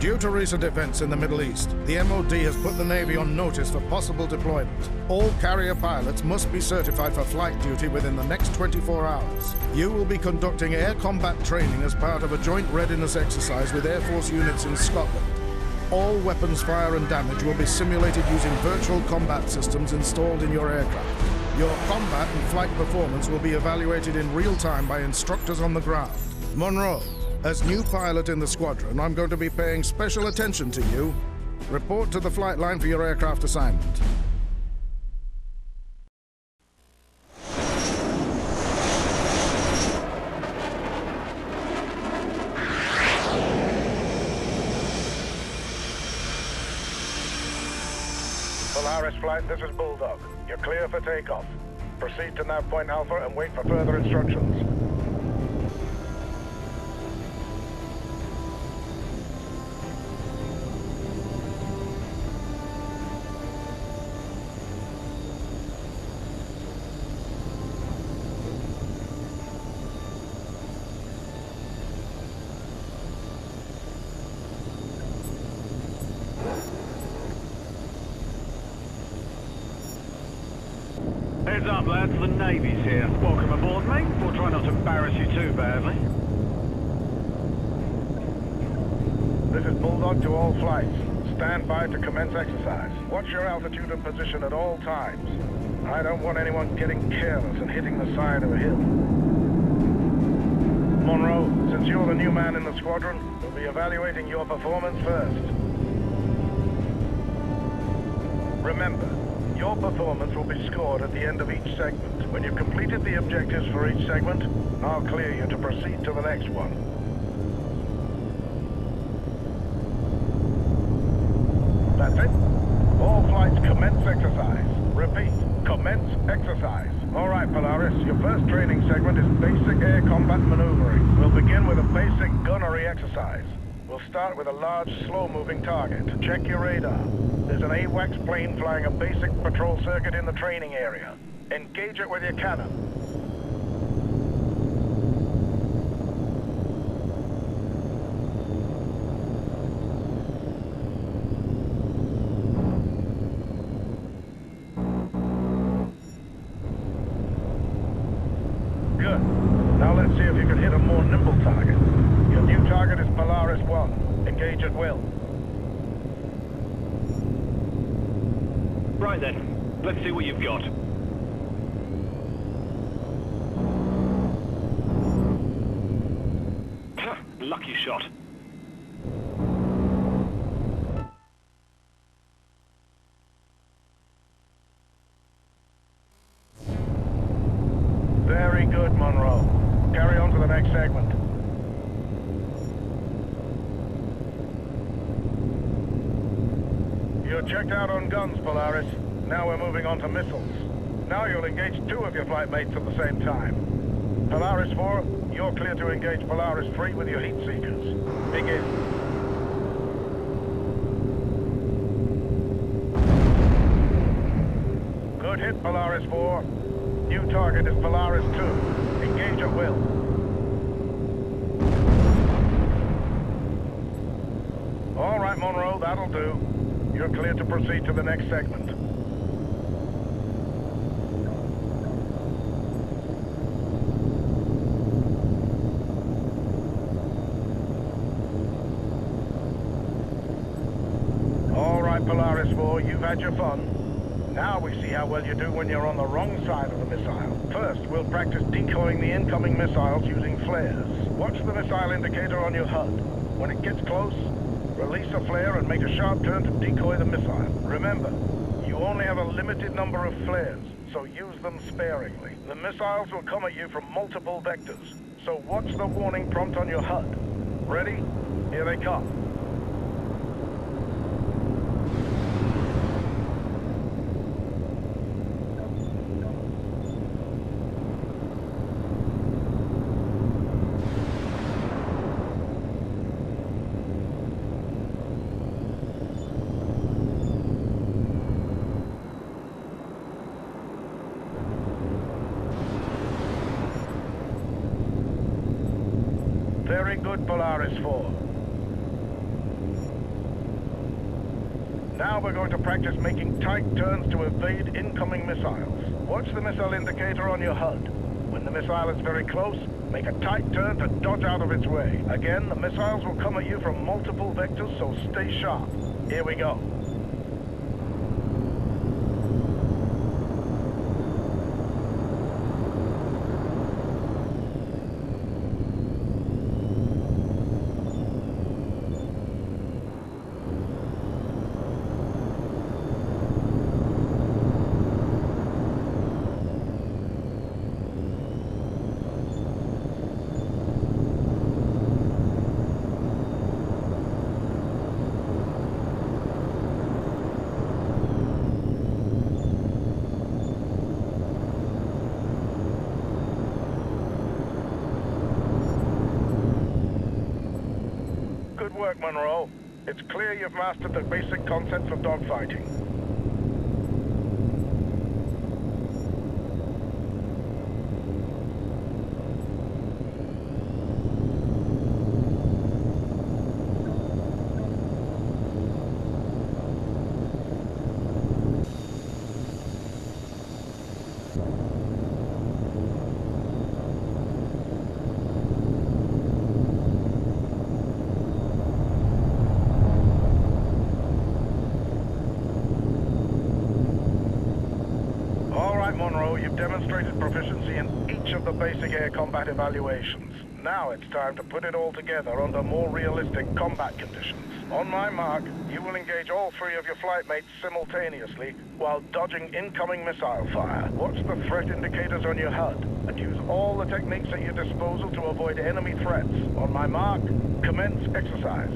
Due to recent events in the Middle East, the MOD has put the Navy on notice for possible deployment. All carrier pilots must be certified for flight duty within the next 24 hours. You will be conducting air combat training as part of a joint readiness exercise with Air Force units in Scotland. All weapons fire and damage will be simulated using virtual combat systems installed in your aircraft. Your combat and flight performance will be evaluated in real time by instructors on the ground. Munro, as new pilot in the squadron, I'm going to be paying special attention to you. Report to the flight line for your aircraft assignment. Polaris Flight, this is Bulldog. You're clear for takeoff. Proceed to nav point Alpha and wait for further instructions. Heads up, lads, the Navy's here. Welcome aboard, mate. We'll try not to embarrass you too badly. This is Bulldog to all flights. Stand by to commence exercise. Watch your altitude and position at all times. I don't want anyone getting careless and hitting the side of a hill. Munro, since you're the new man in the squadron, we'll be evaluating your performance first. Remember, your performance will be scored at the end of each segment. When you've completed the objectives for each segment, I'll clear you to proceed to the next one. That's it. All flights commence exercise. Repeat, commence exercise. All right, Polaris, your first training segment is basic air combat maneuvering. We'll begin with a basic gunnery exercise. We'll start with a large, slow-moving target. Check your radar. There's an H.A.W.X plane flying a basic patrol circuit in the training area. Engage it with your cannon. Good. Now let's see if you can hit a more nimble target. Your new target is Polaris 1. Engage at will. Right then, let's see what you've got. Lucky shot. Very good, Munro. Carry on to the next segment. You're checked out on guns, Polaris. Now we're moving on to missiles. Now you'll engage two of your flight mates at the same time. Polaris 4, you're clear to engage Polaris 3 with your heat seekers. Begin. Good hit, Polaris 4. New target is Polaris 2. Engage at will. All right, Munro, that'll do. You're clear to proceed to the next segment. All right, Polaris 4, you've had your fun. Now we see how well you do when you're on the wrong side of the missile. First, we'll practice decoying the incoming missiles using flares. Watch the missile indicator on your HUD. When it gets close, release a flare and make a sharp turn to decoy the missile. Remember, you only have a limited number of flares, so use them sparingly. The missiles will come at you from multiple vectors, so watch the warning prompt on your HUD. Ready? Here they come. Very good, Polaris 4. Now we're going to practice making tight turns to evade incoming missiles. Watch the missile indicator on your HUD. When the missile is very close, make a tight turn to dodge out of its way. Again, the missiles will come at you from multiple vectors, so stay sharp. Here we go. Good work, Munro. It's clear you've mastered the basic concepts of dogfighting. Munro, you've demonstrated proficiency in each of the basic air combat evaluations. Now it's time to put it all together under more realistic combat conditions. On my mark, you will engage all three of your flight mates simultaneously while dodging incoming missile fire. Watch the threat indicators on your HUD and use all the techniques at your disposal to avoid enemy threats. On my mark, commence exercise.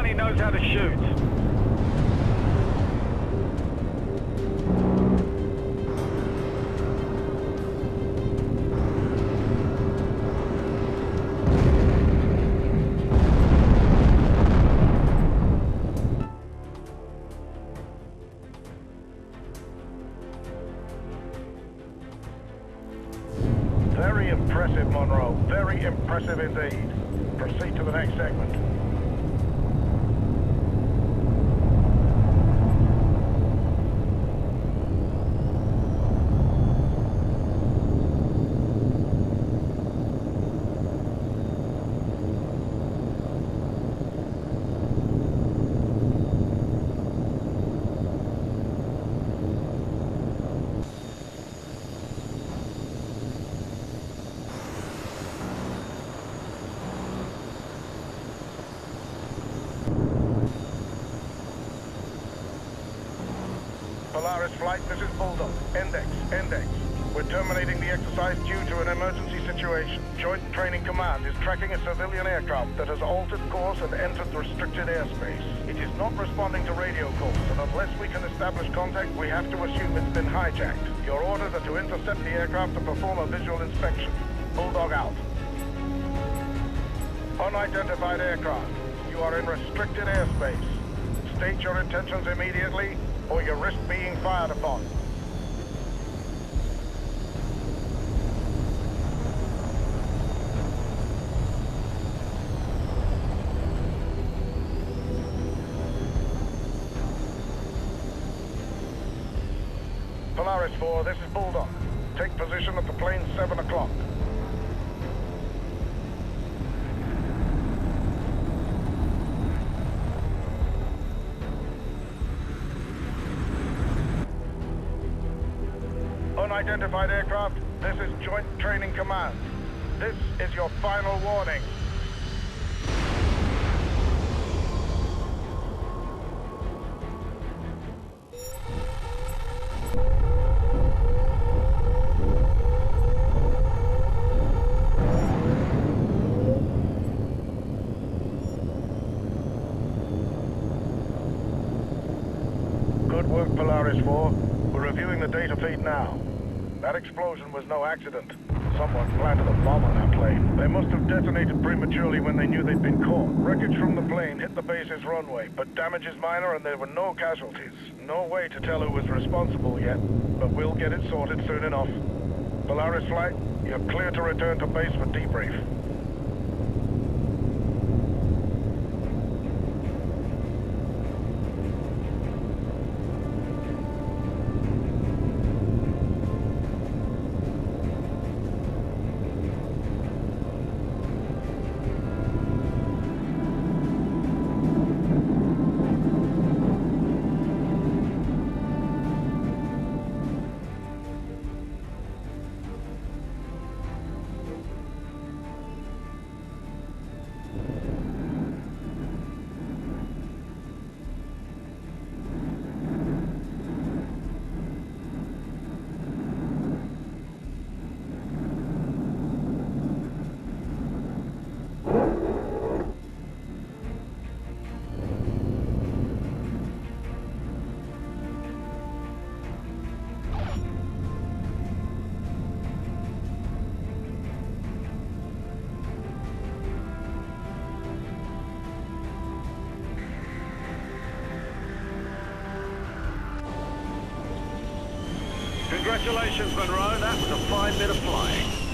He knows how to shoot. Very impressive, Munro. Very impressive indeed. Proceed to the next segment. Polaris flight, this is Bulldog. Index. We're terminating the exercise due to an emergency situation. Joint Training Command is tracking a civilian aircraft that has altered course and entered restricted airspace. It is not responding to radio calls, and unless we can establish contact, we have to assume it's been hijacked. Your orders are to intercept the aircraft and perform a visual inspection. Bulldog out. Unidentified aircraft. You are in restricted airspace. State your intentions immediately, or you risk being fired upon. Polaris 4, this is Bulldog. Take position at the plane 7 o'clock. Unidentified aircraft, this is Joint Training Command. This is your final warning. Polaris 4. We're reviewing the data feed now. That explosion was no accident. Someone planted a bomb on that plane. They must have detonated prematurely when they knew they'd been caught. Wreckage from the plane hit the base's runway, but damage is minor and there were no casualties. No way to tell who was responsible yet, but we'll get it sorted soon enough. Polaris Flight, you're clear to return to base for debrief. Congratulations, Munro. That was a fine bit of flying.